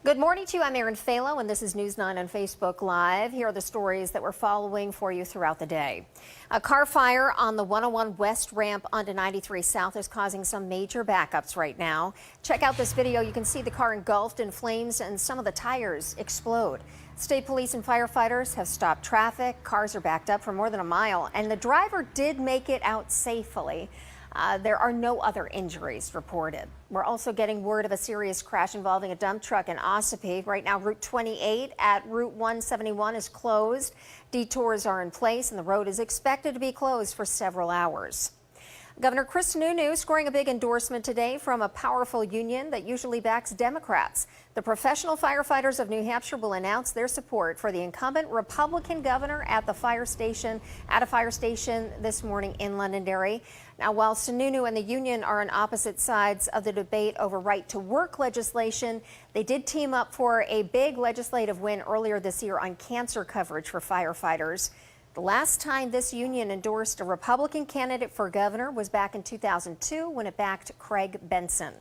Good morning to you. I'm Erin Phalo, and this is News 9 on Facebook Live. Here are the stories that we're following for you throughout the day. A car fire on the 101 West ramp onto 93 South is causing some major backups right now. Check out this video. You can see the car engulfed in flames and some of the tires explode. State police and firefighters have stopped traffic. Cars are backed up for more than a mile, and the driver did make it out safely. There are no other injuries reported. We're also getting word of a serious crash involving a dump truck in Ossipee. Right now, Route 28 at Route 171 is closed. Detours are in place, and the road is expected to be closed for several hours. Governor Chris Sununu scoring a big endorsement today from a powerful union that usually backs Democrats. The professional firefighters of New Hampshire will announce their support for the incumbent Republican governor at a fire station this morning in Londonderry. Now, while Sununu and the union are on opposite sides of the debate over right to work legislation, they did team up for a big legislative win earlier this year on cancer coverage for firefighters. The last time this union endorsed a Republican candidate for governor was back in 2002 when it backed Craig Benson.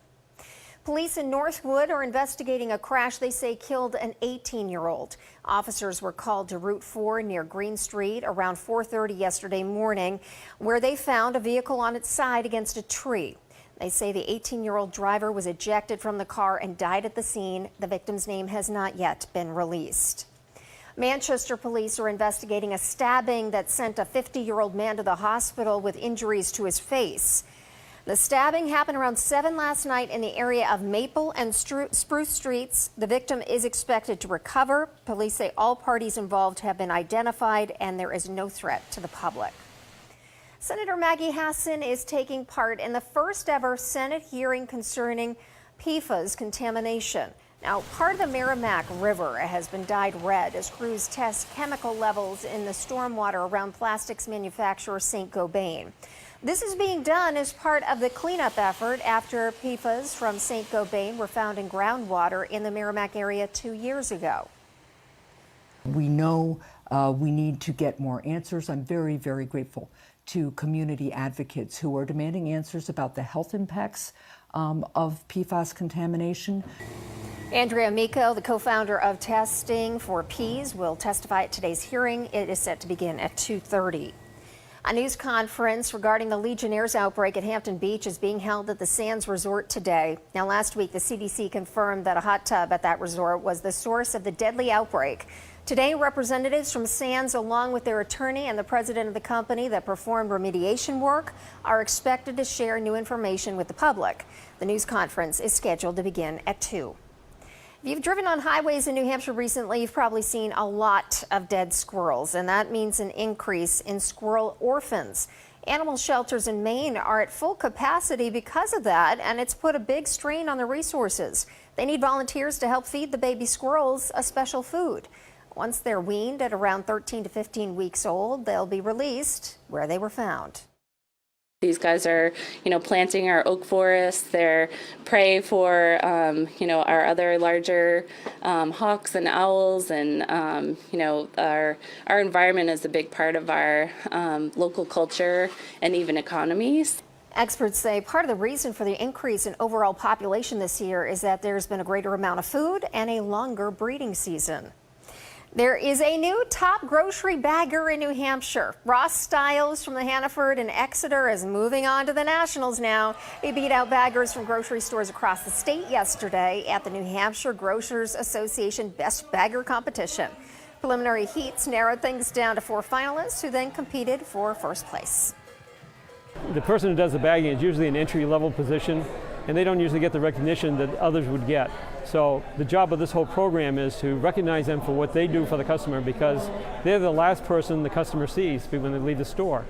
Police in Northwood are investigating a crash they say killed an 18-year-old. Officers were called to Route 4 near Green Street around 4:30 yesterday morning, where they found a vehicle on its side against a tree. They say the 18-year-old driver was ejected from the car and died at the scene. The victim's name has not yet been released. Manchester police are investigating a stabbing that sent a 50-year-old man to the hospital with injuries to his face. The stabbing happened around 7 last night in the area of Maple and Spruce Streets. The victim is expected to recover. Police say all parties involved have been identified and there is no threat to the public. Senator Maggie Hassan is taking part in the first ever Senate hearing concerning PFAS contamination. Now, part of the Merrimack River has been dyed red as crews test chemical levels in the stormwater around plastics manufacturer Saint-Gobain. This is being done as part of the cleanup effort after PFAS from Saint-Gobain were found in groundwater in the Merrimack area 2 years ago. We know we need to get more answers. I'm very, very grateful to community advocates who are demanding answers about the health impacts of PFAS contamination. Andrea Miko, the co-founder of Testing for Peas, will testify at today's hearing. It is set to begin at 2:30. A news conference regarding the Legionnaires' outbreak at Hampton Beach is being held at the Sands Resort today. Now, last week, the CDC confirmed that a hot tub at that resort was the source of the deadly outbreak. Today, representatives from Sands, along with their attorney and the president of the company that performed remediation work, are expected to share new information with the public. The news conference is scheduled to begin at 2. If you've driven on highways in New Hampshire recently, you've probably seen a lot of dead squirrels, and that means an increase in squirrel orphans. Animal shelters in Maine are at full capacity because of that, and it's put a big strain on the resources. They need volunteers to help feed the baby squirrels a special food. Once they're weaned at around 13 to 15 weeks old, they'll be released where they were found. These guys are, planting our oak forests. They're prey for, our other larger hawks and owls, and our environment is a big part of our local culture and even economies. Experts say part of the reason for the increase in overall population this year is that there's been a greater amount of food and a longer breeding season. There is a new top grocery bagger in New Hampshire. Ross Stiles from the Hannaford and Exeter is moving on to the Nationals now. He beat out baggers from grocery stores across the state yesterday at the New Hampshire Grocers Association Best Bagger competition. Preliminary heats narrowed things down to 4 finalists who then competed for first place. The person who does the bagging is usually an entry-level position, and they don't usually get the recognition that others would get. So the job of this whole program is to recognize them for what they do for the customer, because they're the last person the customer sees when they leave the store.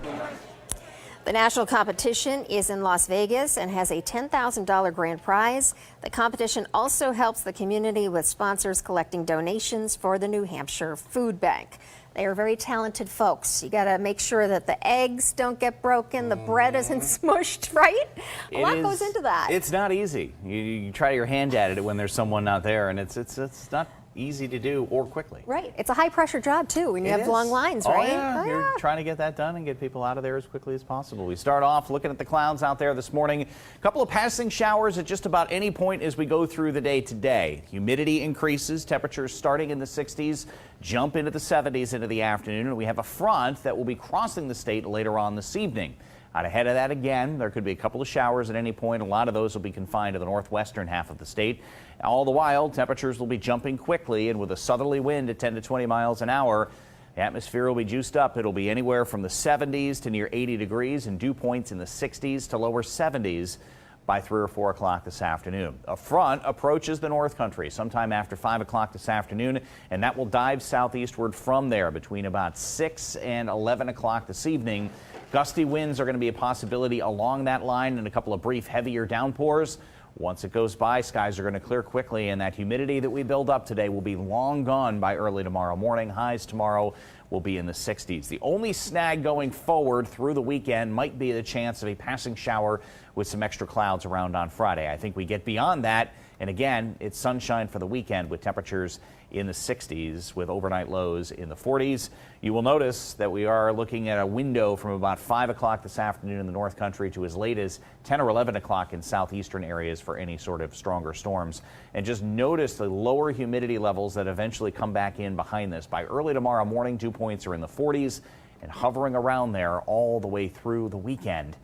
The national competition is in Las Vegas and has a $10,000 grand prize. The competition also helps the community with sponsors collecting donations for the New Hampshire Food Bank. They are very talented folks. You got to make sure that the eggs don't get broken, the bread isn't smushed, right? A lot goes into that. It's not easy. You try your hand at it when there's someone not there, and it's not easy to do or quickly. Right. It's a high-pressure job, too, when you have long lines, Oh, right? yeah. Oh, You're yeah. trying to get that done and get people out of there as quickly as possible. We start off looking at the clouds out there this morning. A couple of passing showers at just about any point as we go through the day today. Humidity increases, temperatures starting in the 60s, jump into the 70s into the afternoon, and we have a front that will be crossing the state later on this evening. Out ahead of that again, there could be a couple of showers at any point. A lot of those will be confined to the northwestern half of the state. All the while, temperatures will be jumping quickly, and with a southerly wind at 10 to 20 miles an hour, the atmosphere will be juiced up. It'll be anywhere from the 70s to near 80 degrees and dew points in the 60s to lower 70s by 3 or 4 o'clock this afternoon. A front approaches the North Country sometime after 5 o'clock this afternoon, and that will dive southeastward from there between about 6 and 11 o'clock this evening. Gusty winds are going to be a possibility along that line and a couple of brief heavier downpours. Once it goes by, skies are going to clear quickly, and that humidity that we build up today will be long gone by early tomorrow morning. Highs tomorrow will be in the 60s. The only snag going forward through the weekend might be the chance of a passing shower with some extra clouds around on Friday. I think we get beyond that, and again, it's sunshine for the weekend with temperatures in the 60s with overnight lows in the 40s. You will notice that we are looking at a window from about 5 o'clock this afternoon in the North Country to as late as 10 or 11 o'clock in southeastern areas for any sort of stronger storms. And just notice the lower humidity levels that eventually come back in behind this. By early tomorrow morning, dew points are in the 40s and hovering around there all the way through the weekend,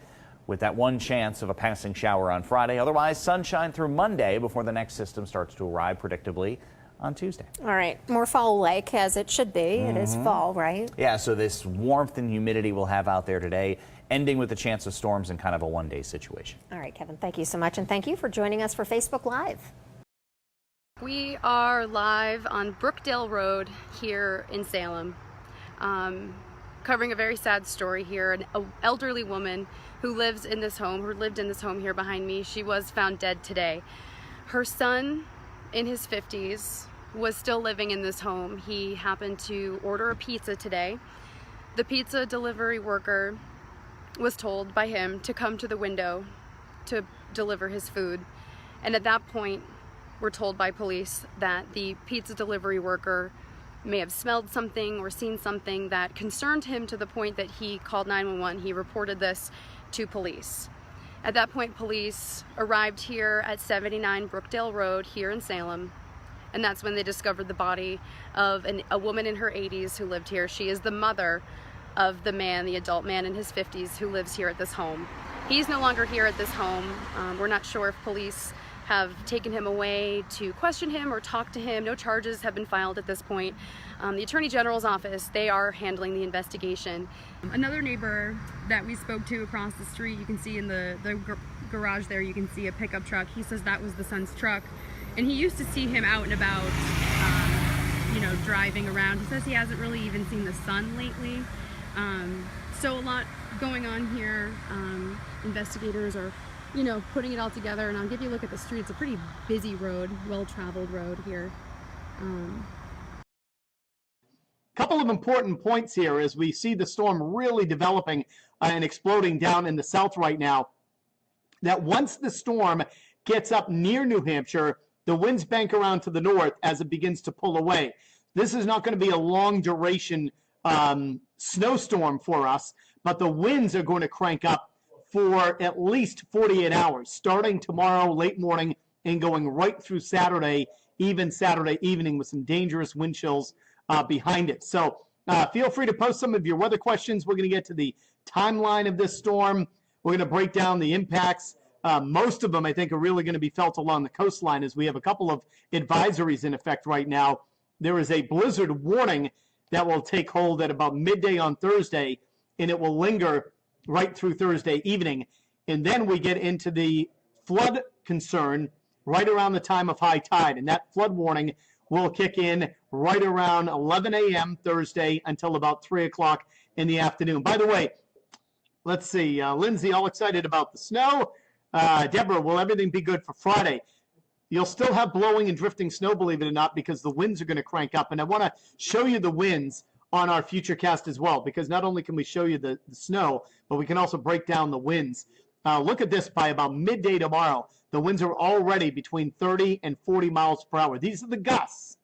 with that one chance of a passing shower on Friday. Otherwise, sunshine through Monday before the next system starts to arrive predictably on Tuesday. All right. More fall-like, as it should be. It is fall, right? Yeah, so this warmth and humidity we'll have out there today, ending with the chance of storms in kind of a one-day situation. All right, Kevin, thank you so much, and thank you for joining us for Facebook Live. We are live on Brookdale Road here in Salem, covering a very sad story here. An elderly woman who lives in this home, who lived in this home here behind me, she was found dead today. Her son, in his 50s, was still living in this home. He happened to order a pizza today. The pizza delivery worker was told by him to come to the window to deliver his food. And at that point, we're told by police that the pizza delivery worker may have smelled something or seen something that concerned him to the point that he called 911. He reported this to police. At that point, police arrived here at 79 Brookdale Road here in Salem, and that's when they discovered the body of a woman in her 80s who lived here. She is the mother of the man, the adult man in his 50s who lives here at this home. He's no longer here at this home. We're not sure if police have taken him away to question him or talk to him. No charges have been filed at this point. The Attorney General's office, they are handling the investigation. Another neighbor that we spoke to across the street, you can see in the garage there, you can see a pickup truck. He says that was the son's truck, and he used to see him out and about, driving around. He says he hasn't really even seen the son lately. So a lot going on here. Investigators are putting it all together, and I'll give you a look at the street. It's a pretty busy road, well-traveled road here. Couple of important points here as we see the storm really developing and exploding down in the south right now. That once the storm gets up near New Hampshire, the winds bank around to the north as it begins to pull away. This is not going to be a long duration snowstorm for us, but the winds are going to crank up for at least 48 hours, starting tomorrow late morning and going right through Saturday, even Saturday evening, with some dangerous wind chills behind it. So feel free to post some of your weather questions. We're going to get to the timeline of this storm. We're going to break down the impacts. Most of them, I think, are really going to be felt along the coastline, as we have a couple of advisories in effect right now. There is a blizzard warning that will take hold at about midday on Thursday, and it will linger right through Thursday evening. And then we get into the flood concern right around the time of high tide. And that flood warning will kick in right around 11 a.m. Thursday until about 3 o'clock in the afternoon. By the way, let's see, Lindsay, all excited about the snow. Deborah, will everything be good for Friday? You'll still have blowing and drifting snow, believe it or not, because the winds are going to crank up. And I want to show you the winds on our Futurecast as well, because not only can we show you the snow, but we can also break down the winds. Look at this. By about midday tomorrow, the winds are already between 30 and 40 miles per hour. These are the gusts.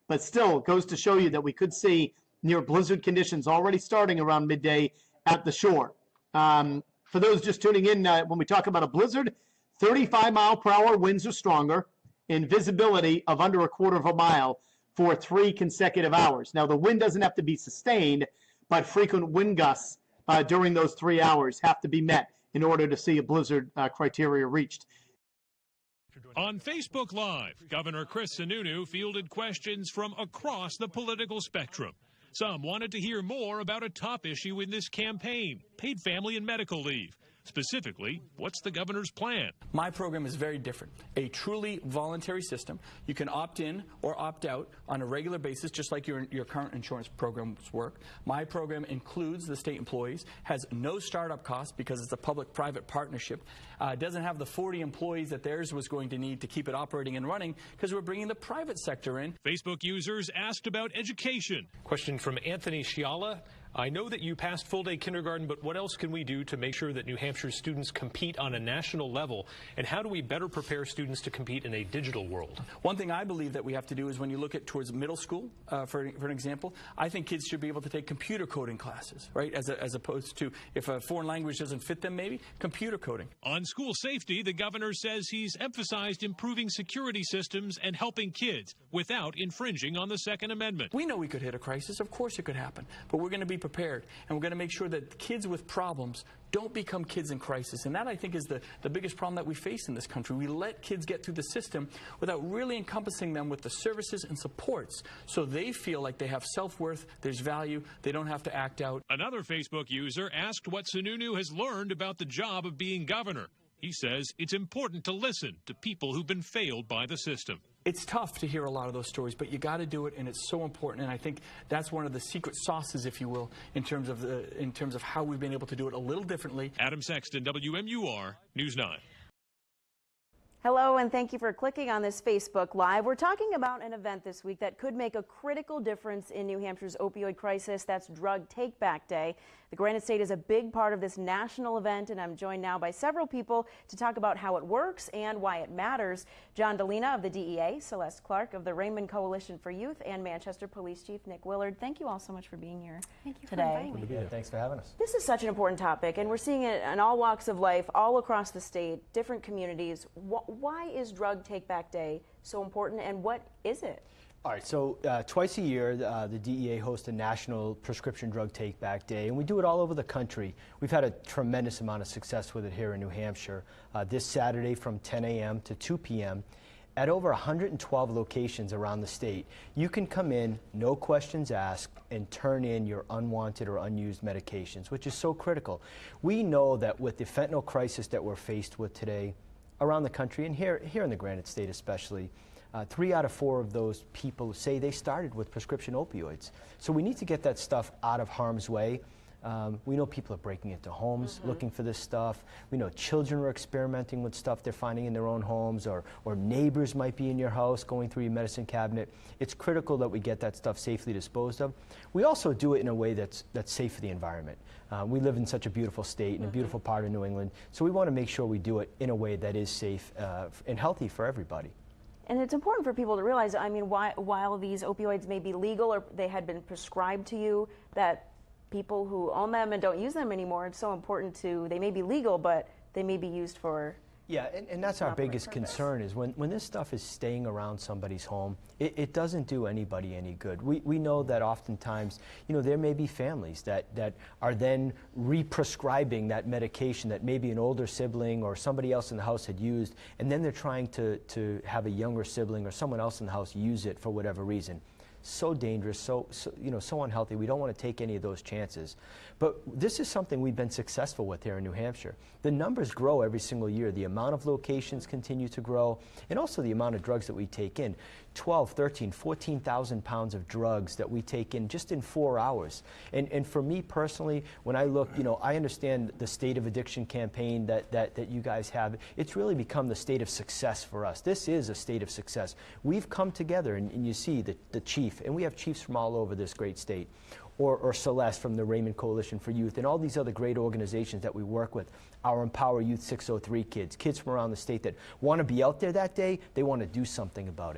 but still goes to show you that we could see near blizzard conditions already starting around midday at the shore. For those just tuning in, when we talk about a blizzard, 35-mile-per-hour winds are stronger, and visibility of under a quarter of a mile for 3 consecutive hours. Now, the wind doesn't have to be sustained, but frequent wind gusts during those 3 hours have to be met in order to see a blizzard criteria reached. On Facebook Live, Governor Chris Sununu fielded questions from across the political spectrum. Some wanted to hear more about a top issue in this campaign, paid family and medical leave. Specifically, what's the governor's plan? My program is very different. A truly voluntary system. You can opt in or opt out on a regular basis, just like your current insurance programs work. My program includes the state employees, has no startup costs because it's a public-private partnership. Doesn't have the 40 employees that theirs was going to need to keep it operating and running because we're bringing the private sector in. Facebook users asked about education. Question from Anthony Sciala. I know that you passed full-day kindergarten, but what else can we do to make sure that New Hampshire students compete on a national level? And how do we better prepare students to compete in a digital world? One thing I believe that we have to do is when you look at towards middle school, for an example, I think kids should be able to take computer coding classes, right? As opposed to if a foreign language doesn't fit them, maybe computer coding. On school safety, the governor says he's emphasized improving security systems and helping kids without infringing on the Second Amendment. We know we could hit a crisis. Of course it could happen. But we're going to be prepared, and we're going to make sure that kids with problems don't become kids in crisis. And that, I think, is the biggest problem that we face in this country. We let kids get through the system without really encompassing them with the services and supports so they feel like they have self-worth, there's value, they don't have to act out. Another Facebook user asked what Sununu has learned about the job of being governor. He says it's important to listen to people who've been failed by the system. It's tough to hear a lot of those stories, but you got to do it, and it's so important. And I think that's one of the secret sauces, if you will, in terms of how we've been able to do it a little differently. Adam Sexton, WMUR News 9. Hello, and thank you for clicking on this Facebook Live. We're talking about an event this week that could make a critical difference in New Hampshire's opioid crisis. That's Drug Take Back Day. The Granite State is a big part of this national event, and I'm joined now by several people to talk about how it works and why it matters. John Delina of the DEA, Celeste Clark of the Raymond Coalition for Youth, and Manchester Police Chief Nick Willard. Thank you all so much for being here Thank you today. for inviting me. Yeah, thanks for having us. This is such an important topic, and we're seeing it in all walks of life, all across the state, different communities. Why is Drug Take Back Day so important, and what is it? All right, so twice a year, the DEA hosts a National Prescription Drug Take Back Day, and we do it all over the country. We've had a tremendous amount of success with it here in New Hampshire. This Saturday from 10 a.m. to 2 p.m. at over 112 locations around the state. You can come in, no questions asked, and turn in your unwanted or unused medications, which is so critical. We know that with the fentanyl crisis that we're faced with today around the country, and here in the Granite State especially, 3 out of 4 of those people say they started with prescription opioids. So we need to get that stuff out of harm's way. We know people are breaking into homes looking for this stuff. We know children are experimenting with stuff they're finding in their own homes, or neighbors might be in your house going through your medicine cabinet. It's critical that we get that stuff safely disposed of. We also do it in a way that's safe for the environment. We live in such a beautiful state and a beautiful part of New England, so we want to make sure we do it in a way that is safe and healthy for everybody. And it's important for people to realize, I mean, while these opioids may be legal or they had been prescribed to you, that people who own them and don't use them anymore, it's so important they may be legal, but they may be used for... Yeah, and that's our biggest concern is when this stuff is staying around somebody's home, it doesn't do anybody any good. We know that oftentimes, you know, there may be families that are then re-prescribing that medication that maybe an older sibling or somebody else in the house had used, and then they're trying to have a younger sibling or someone else in the house use it for whatever reason. So dangerous, so unhealthy. We don't want to take any of those chances. But this is something we've been successful with here in New Hampshire. The numbers grow every single year. The amount of locations continue to grow, and also the amount of drugs that we take in. 12, 13, 14,000 pounds of drugs that we take in just in 4 hours. And for me personally, when I look, you know, I understand the State of Addiction campaign that you guys have. It's really become the state of success for us. This is a state of success. We've come together, and you see the chief, and we have chiefs from all over this great state, or Celeste from the Raymond Coalition for Youth, and all these other great organizations that we work with, our Empower Youth 603 kids from around the state that want to be out there that day, they want to do something about it.